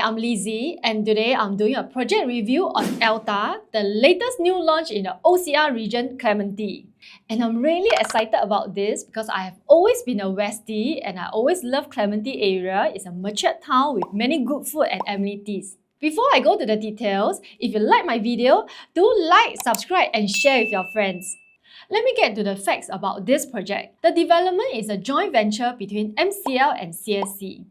I'm Lizzie, and today I'm doing a project review on Elta, the latest new launch in the OCR region, Clementi. And I'm really excited about this because I have always been a Westie and I always love Clementi area. It's a matured town with many good food and amenities. Before I go to the details, if you like my video, do like, subscribe and share with your friends. Let me get to the facts about this project. The development is a joint venture between MCL and CSC.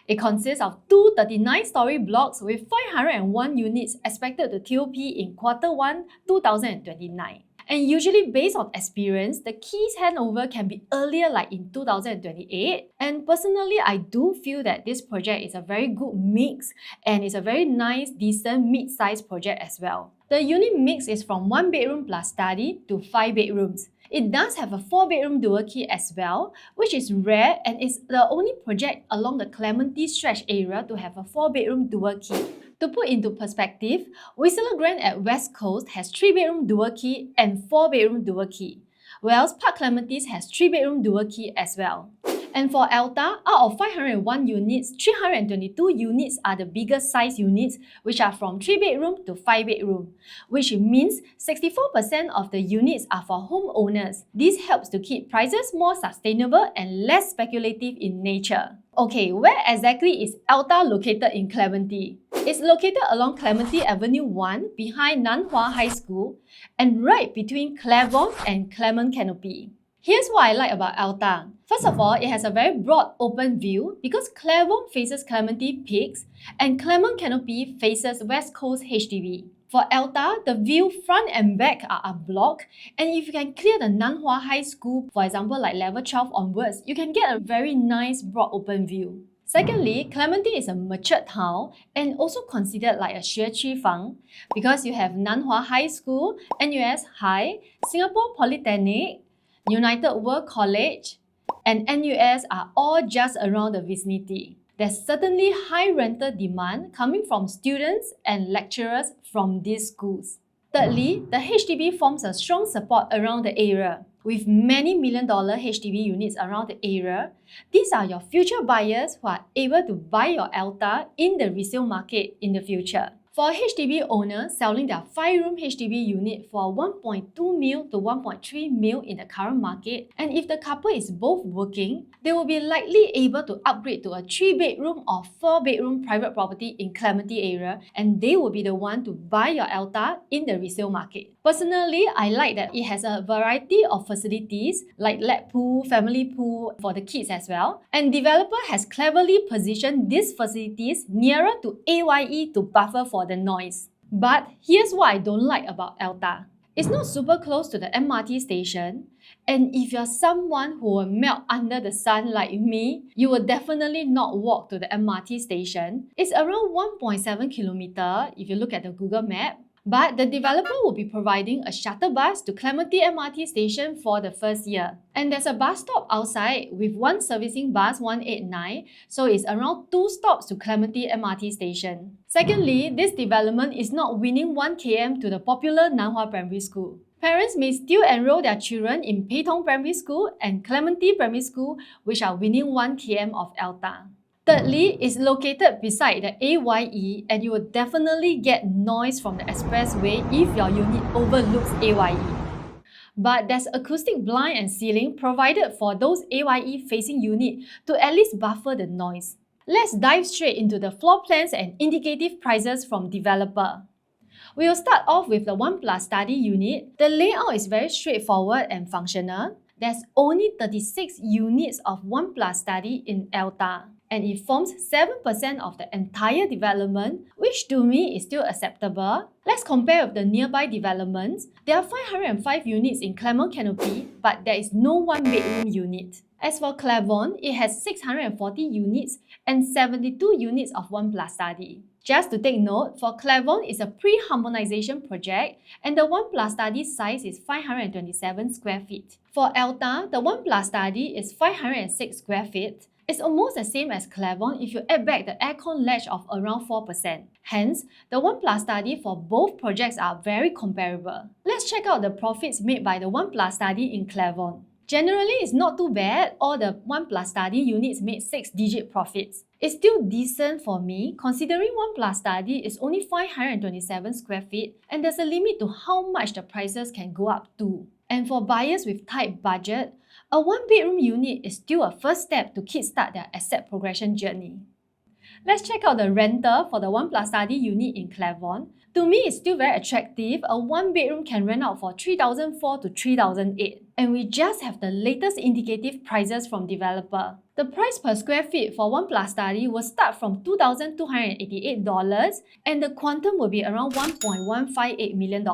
It consists of two 39-story blocks with 501 units expected to TOP in Q1 2029. And usually based on experience, the keys handover can be earlier like in 2028. And personally, I do feel that this project is a very good mix and it's a very nice, decent, mid-sized project as well. The unit mix is from 1 bedroom plus study to 5 bedrooms. It does have a 4-bedroom dual key as well, which is rare and is the only project along the Clementi stretch area to have a 4-bedroom dual key. To put into perspective, Whistler Grand at West Coast has 3-bedroom dual key and 4-bedroom dual key, whereas Park Clementi's has 3-bedroom dual key as well. And for Elta, out of 501 units, 322 units are the biggest size units, which are from 3-bedroom to 5-bedroom, which means 64% of the units are for homeowners. This helps to keep prices more sustainable and less speculative in nature. Okay, where exactly is Elta located in Clementi? It's located along Clementi Avenue 1 behind Nanhua High School and right between Claiborne and Clement Canopy. Here's what I like about Elta. First of all, it has a very broad open view because Claiborne faces Clementi Peaks and Clement Canopy faces West Coast HDB. For Elta, the view front and back are unblocked, and if you can clear the Nanhua High School, for example like level 12 onwards, you can get a very nice broad open view. Secondly, Clementi is a matured town and also considered like a 学区房 because you have Nanhua High School, NUS High, Singapore Polytechnic, United World College, and NUS are all just around the vicinity. There's certainly high rental demand coming from students and lecturers from these schools. Thirdly, the HDB forms a strong support around the area. With many million-dollar HDB units around the area, these are your future buyers who are able to buy your Elta in the resale market in the future. For HDB owners selling their 5-room HDB unit for 1.2 mil to 1.3 mil in the current market, and if the couple is both working, they will be likely able to upgrade to a 3-bedroom or 4-bedroom private property in Clementi area, and they will be the one to buy your Elta in the resale market. Personally, I like that it has a variety of facilities like lap pool, family pool for the kids as well, and developer has cleverly positioned these facilities nearer to AYE to buffer for the noise. But here's what I don't like about Elta. It's not super close to the MRT station, and if you're someone who will melt under the sun like me, you will definitely not walk to the MRT station. It's around 1.7 kilometers if you look at the Google map. But the developer will be providing a shuttle bus to Clementi MRT station for the first year. And there's a bus stop outside with one servicing bus 189, so it's around 2 stops to Clementi MRT station. Secondly, this development is not winning 1 km to the popular Nanhua Primary School. Parents may still enroll their children in Pei Tong Primary School and Clementi Primary School, which are winning 1 km of Elta. Thirdly, it's located beside the AYE and you will definitely get noise from the expressway if your unit overlooks AYE. But there's acoustic blind and ceiling provided for those AYE facing units to at least buffer the noise. Let's dive straight into the floor plans and indicative prices from developer. We'll start off with the 1+ study unit. The layout is very straightforward and functional. There's only 36 units of 1+ study in Elta, and it forms 7% of the entire development, which to me is still acceptable. Let's compare with the nearby developments. There are 505 units in Clement Canopy, but there is no 1-bedroom unit. As for Claiborne, it has 640 units and 72 units of 1+ study. Just to take note, for Claiborne is a pre-harmonization project and the 1+ study size is 527 square feet. For Elta, the 1+ study is 506 square feet. It's almost the same as Claiborne if you add back the aircon ledge of around 4%. Hence, the 1+ study for both projects are very comparable. Let's check out the profits made by the 1+ study in Claiborne. Generally, it's not too bad. All the 1 Plus Study units made 6-digit profits. It's still decent for me, considering 1 Plus Study is only 527 square feet and there's a limit to how much the prices can go up to. And for buyers with tight budget, a 1-bedroom unit is still a first step to kickstart their asset progression journey. Let's check out the rental for the 1 Plus Study unit in Clementi. To me, it's still very attractive. A 1-bedroom can rent out for $3,400 to $3,800. And we just have the latest indicative prices from developer. The price per square feet for 1 Plus Study will start from $2,288 and the quantum will be around $1.158 million.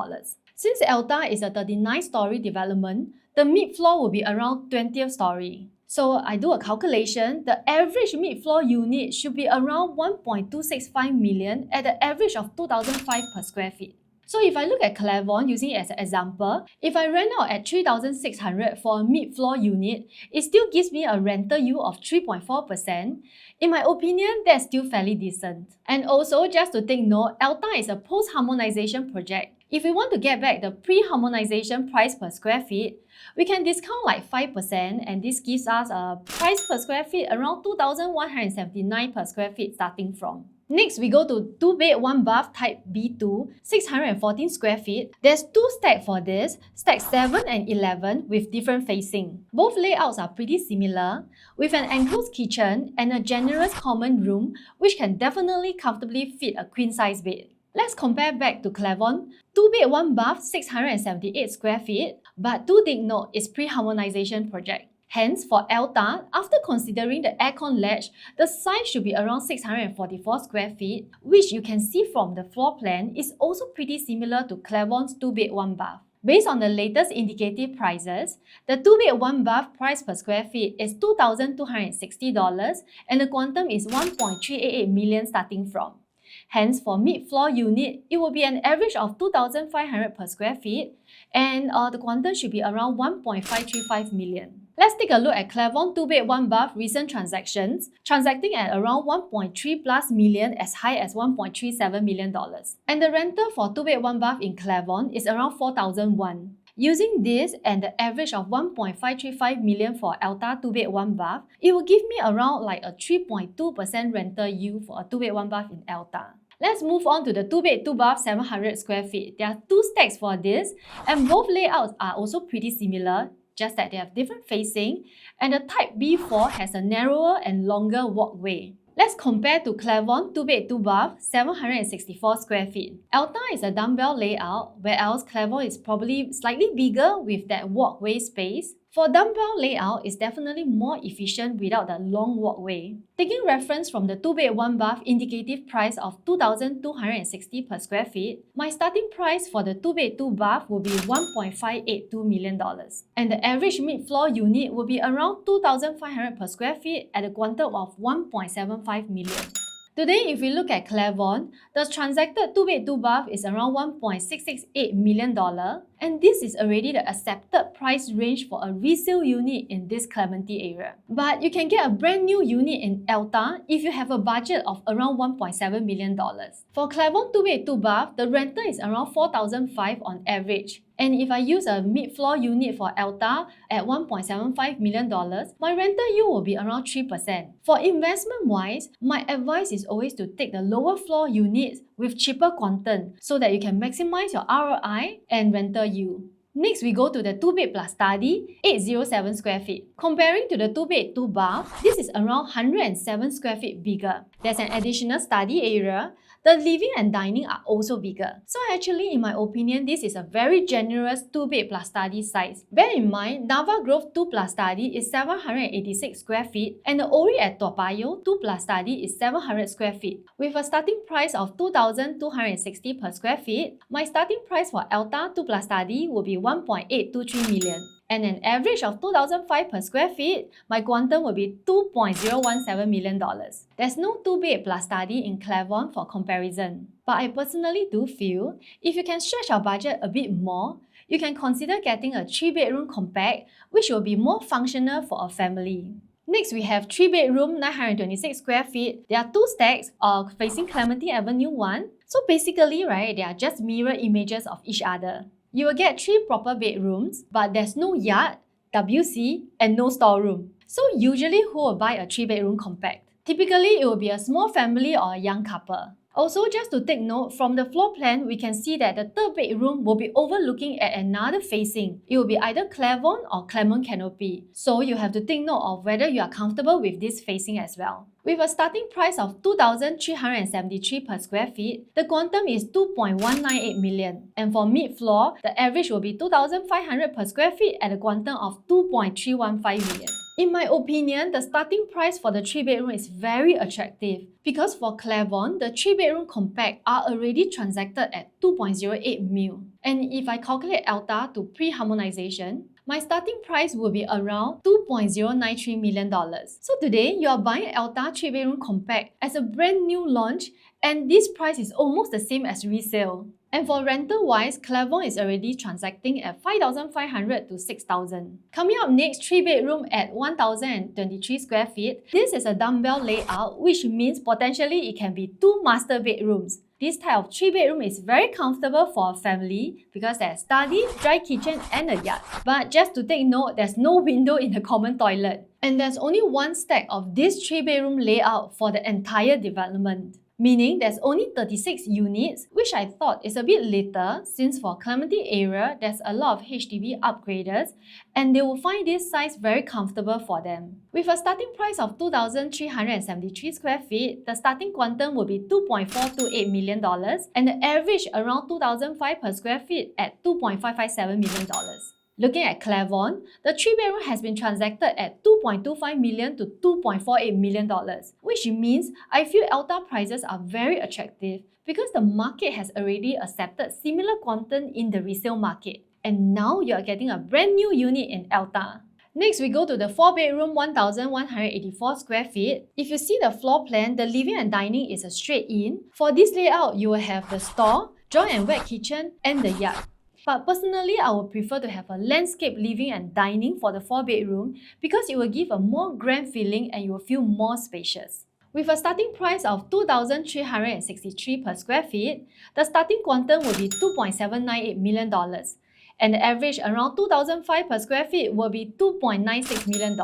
Since Elta is a 39-story development, the mid-floor will be around 20th story. So I do a calculation, the average mid-floor unit should be around 1.265 million at the average of 2,005 per square feet. So if I look at Clementi using it as an example, if I rent out at 3,600 for a mid-floor unit, it still gives me a rental yield of 3.4%. In my opinion, that's still fairly decent. And also, just to take note, Elta is a post-harmonization project. If we want to get back the pre-harmonization price per square feet, we can discount like 5% and this gives us a price per square feet around 2,179 per square feet starting from. Next, we go to 2-bed, 1-bath type B2, 614 square feet. There's 2 stacks for this, stack 7 and 11 with different facing. Both layouts are pretty similar, with an enclosed kitchen and a generous common room which can definitely comfortably fit a queen-size bed. Let's compare back to Clementi. 2-bed, 1-bath, 678 square feet, but do take note, it's pre-harmonization project. Hence, for Elta, after considering the aircon ledge, the size should be around 644 square feet, which you can see from the floor plan is also pretty similar to Clementi's 2-bed, 1-bath. Based on the latest indicative prices, the 2-bed, 1-bath price per square feet is $2,260 and the quantum is 1.388 million starting from. Hence, for mid-floor unit, it will be an average of 2,500 per square feet and the quantum should be around 1.535 million. Let's take a look at Clementi 2-bed, 1-bath recent transactions, transacting at around 1.3 plus million as high as $1.37 million. And the rental for 2-bed, 1-bath in Clementi is around 4,001. Using this and the average of 1.535 million for Elta 2-bed, 1-bath, it will give me around like a 3.2% rental yield for a 2-bed, 1-bath in Elta. Let's move on to the 2-bed, 2-bath 700 square feet. There are 2 stacks for this and both layouts are also pretty similar, just that they have different facing and the type B4 has a narrower and longer walkway. Let's compare to Clementi 2-bed, 2-bath 764 square feet. Elta is a dumbbell layout, whereas Clementi is probably slightly bigger with that walkway space. For dumbbell layout, it's definitely more efficient without the long walkway. Taking reference from the 2-bed, 1-bath indicative price of 2,260 per square feet, my starting price for the 2-bed, 2-bath will be $1.582 million. And the average mid-floor unit will be around 2,500 per square feet at a quantum of 1.75 million. Today, if we look at Clementi, the transacted 2-bed, 2-bath is around $1.668 million and this is already the accepted price range for a resale unit in this Clementi area. But you can get a brand new unit in Elta if you have a budget of around $1.7 million. For Clementi 2-bed, 2-bath, the rental is around $4,500 on average. And if I use a mid-floor unit for Elta at $1.75 million, my rental yield will be around 3%. For investment-wise, my advice is always to take the lower floor units with cheaper quantum so that you can maximize your ROI and rental yield. Next, we go to the 2-bed plus study, 807 square feet. Comparing to the 2-bed, 2-bath, this is around 107 square feet bigger. There's an additional study area. The living and dining are also bigger. So actually, in my opinion, this is a very generous 2-bed plus study size. Bear in mind, Nava Grove 2 plus study is 786 square feet and the Ori at Toa Payoh 2 plus study is 700 square feet. With a starting price of 2,260 per square feet, my starting price for Elta 2 plus study will be 1.823 million. And an average of 2,005 per square feet, my quantum will be $2.017 million. There's no 2-bed plus study in Clementi for comparison. But I personally do feel, if you can stretch your budget a bit more, you can consider getting a 3-bedroom compact, which will be more functional for a family. Next, we have 3-bedroom, 926 square feet. There are 2 stacks facing Clementi Avenue 1. So basically, right, they are just mirror images of each other. You will get 3 proper bedrooms, but there's no yard, WC, and no storeroom. So usually who will buy a 3-bedroom compact? Typically, it will be a small family or a young couple. Also, just to take note, from the floor plan, we can see that the third bedroom will be overlooking at another facing. It will be either Claiborne or Clement canopy. So you have to take note of whether you are comfortable with this facing as well. With a starting price of 2,373 per square feet, the quantum is 2.198 million. And for mid-floor, the average will be 2,500 per square feet at a quantum of 2.315 million. In my opinion, the starting price for the 3-bedroom is very attractive because for Claiborne, the 3-bedroom compact are already transacted at 2.08 mil. And if I calculate Elta to pre-harmonization, my starting price will be around $2.093 million. So today, you are buying Elta 3-bedroom compact as a brand new launch, and this price is almost the same as resale. And for rental-wise, Claiborne is already transacting at 5,500 to 6,000. Coming up next, 3-bedroom at 1,023 square feet. This is a dumbbell layout, which means potentially it can be 2 master bedrooms. This type of 3-bedroom is very comfortable for a family because there's study, dry kitchen, and a yard. But just to take note, there's no window in the common toilet. And there's only one stack of this 3-bedroom layout for the entire development. Meaning there's only 36 units, which I thought is a bit little since for Clementi area, there's a lot of HDB upgraders and they will find this size very comfortable for them. With a starting price of 2,373 square feet, the starting quantum will be $2.428 million and the average around 2,005 per square feet at $2.557 million. Looking at Claiborne, the 3-bedroom has been transacted at $2.25 million to $2.48 million, which means I feel Elta prices are very attractive because the market has already accepted similar quantum in the resale market. And now you are getting a brand new unit in Elta. Next, we go to the 4-bedroom 1,184 square feet. If you see the floor plan, the living and dining is a straight in. For this layout, you will have the store, dry and wet kitchen, and the yard. But personally, I would prefer to have a landscape living and dining for the 4-bedroom because it will give a more grand feeling and you will feel more spacious. With a starting price of 2,363 per square feet, the starting quantum will be $2.798 million and the average around 2,005 per square feet will be $2.96 million.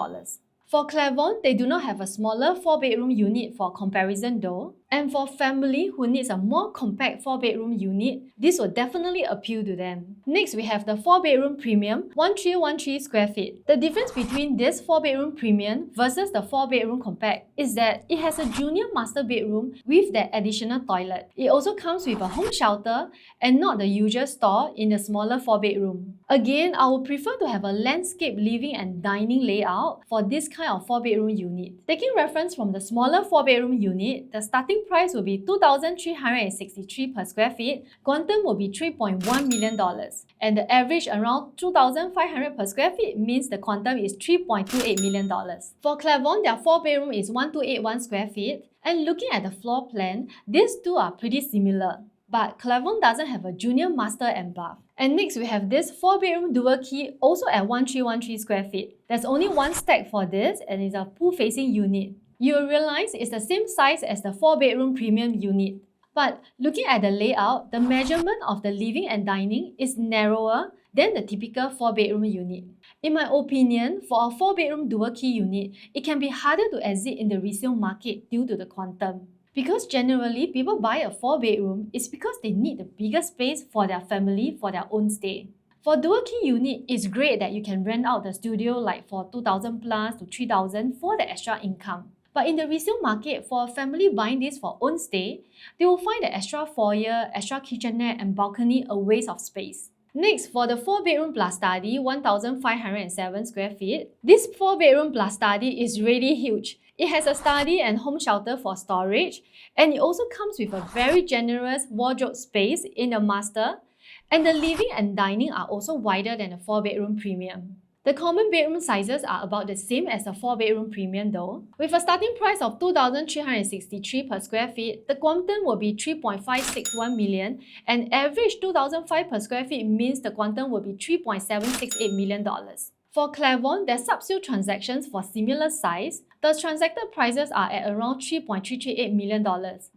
For Claiborne, they do not have a smaller 4-bedroom unit for comparison though. And for family who needs a more compact 4-bedroom unit, this will definitely appeal to them. Next, we have the 4-bedroom premium 1,313 square feet. The difference between this 4-bedroom premium versus the 4-bedroom compact is that it has a junior master bedroom with that additional toilet. It also comes with a home shelter and not the usual store in the smaller 4-bedroom. Again, I would prefer to have a landscape living and dining layout for this kind of 4-bedroom unit. Taking reference from the smaller 4-bedroom unit, the starting price will be 2,363 per square feet, quantum will be $3.1 million, and the average around 2,500 per square feet means the quantum is $3.28 million. For Claiborne, their 4-bedroom is 1,281 square feet, and looking at the floor plan, these two are pretty similar. But Claiborne doesn't have a junior master and bath. And next, we have this 4-bedroom dual key also at 1,313 square feet. There's only one stack for this and it's a pool-facing unit. You will realize it's the same size as the 4-bedroom premium unit. But looking at the layout, the measurement of the living and dining is narrower than the typical 4-bedroom unit. In my opinion, for a 4-bedroom dual key unit, it can be harder to exit in the resale market due to the quantum. Because generally, people buy a 4-bedroom is because they need a bigger space for their family for their own stay. For dual key unit, it's great that you can rent out the studio like for 2,000 plus to 3,000 for the extra income. But in the resale market, for a family buying this for own stay, they will find the extra foyer, extra kitchenette and balcony a waste of space. Next, for the 4-bedroom plus study, 1,507 square feet. This 4-bedroom plus study is really huge. It has a study and home shelter for storage, and it also comes with a very generous wardrobe space in the master, and the living and dining are also wider than the 4-bedroom premium. The common bedroom sizes are about the same as the 4-bedroom premium though. With a starting price of 2,363 per square feet, the quantum will be 3.561 million and average 2,005 per square feet means the quantum will be $3.768 million. For Clermont, their sub-sale transactions for similar size, the transacted prices are at around $3.338 million.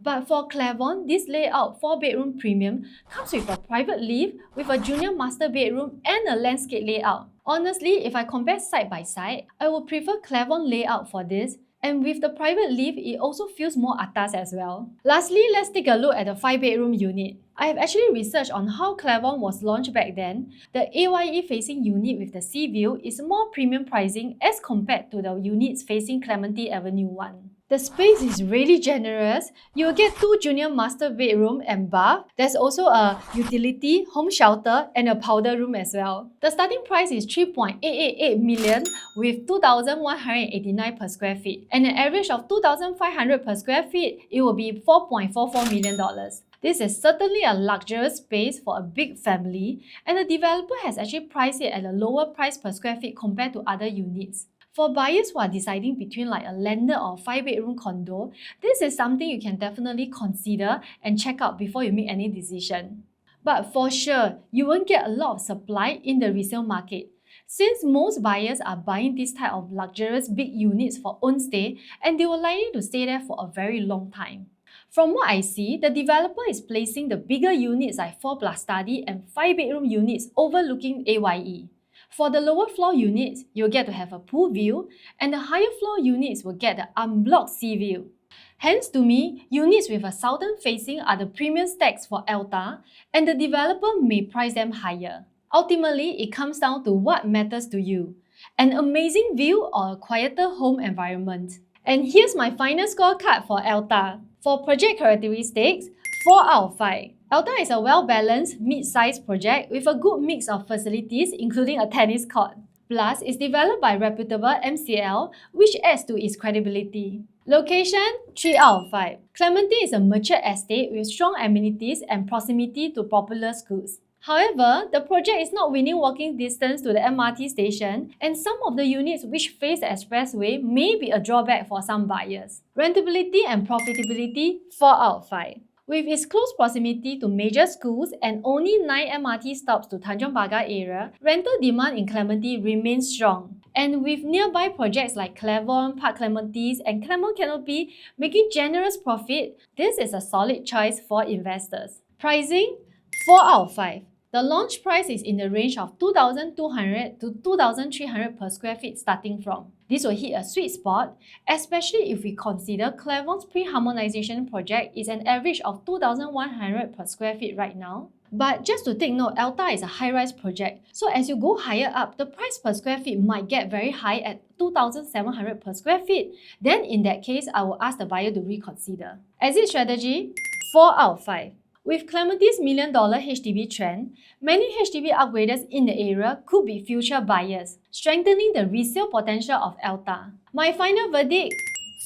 But for Clermont, this layout 4-bedroom premium comes with a private lift, with a junior master bedroom and a landscape layout. Honestly, if I compare side by side, I would prefer Clermont layout for this. And with the private lift, it also feels more atas as well. Lastly, let's take a look at the 5-bedroom unit. I have actually researched on how Clermont was launched back then. The AYE facing unit with the sea view is more premium pricing as compared to the units facing Clementi Avenue 1. The space is really generous. You will get 2 junior master bedroom and bath. There's also a utility, home shelter, and a powder room as well. The starting price is $3.888 million with 2,189 per square feet. And an average of 2,500 per square feet, it will be $4.44 million. This is certainly a luxurious space for a big family, and the developer has actually priced it at a lower price per square feet compared to other units. For buyers who are deciding between like a landed or 5-bedroom condo, this is something you can definitely consider and check out before you make any decision. But for sure, you won't get a lot of supply in the resale market, since most buyers are buying this type of luxurious big units for own stay, and they will likely to stay there for a very long time. From what I see, the developer is placing the bigger units like 4+ study and 5-bedroom units overlooking AYE. For the lower floor units, you'll get to have a pool view, and the higher floor units will get the unblocked sea view. Hence, to me, units with a southern facing are the premium stacks for Elta, and the developer may price them higher. Ultimately, it comes down to what matters to you: an amazing view or a quieter home environment. And here's my final scorecard for Elta. For project characteristics, 4 out of 5. Elta is a well-balanced, mid-sized project with a good mix of facilities, including a tennis court. Plus, it's developed by reputable MCL, which adds to its credibility. Location, 3 out of 5. Clementi is a mature estate with strong amenities and proximity to popular schools. However, the project is not within walking distance to the MRT station, and some of the units which face the expressway may be a drawback for some buyers. Rentability and profitability, 4 out of 5. With its close proximity to major schools and only 9 MRT stops to Tanjong Pagar area, rental demand in Clementi remains strong. And with nearby projects like Clermont, Park Clementi's, and Clermont Canopy making generous profit, this is a solid choice for investors. Pricing, 4 out of 5. The launch price is in the range of 2,200 to 2,300 per square feet starting from. This will hit a sweet spot, especially if we consider Clermont's pre-harmonization project is an average of 2,100 per square feet right now. But just to take note, Elta is a high-rise project, so as you go higher up, the price per square feet might get very high at 2,700 per square feet. Then in that case, I will ask the buyer to reconsider. Exit strategy, 4 out of 5. With Clementi's $1 million HDB trend, many HDB upgraders in the area could be future buyers, strengthening the resale potential of Elta. My final verdict,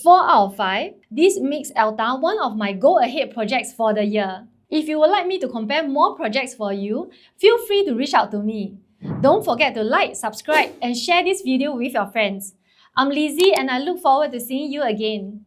4 out of 5. This makes Elta one of my go-ahead projects for the year. If you would like me to compare more projects for you, feel free to reach out to me. Don't forget to like, subscribe, and share this video with your friends. I'm Lizzie, and I look forward to seeing you again.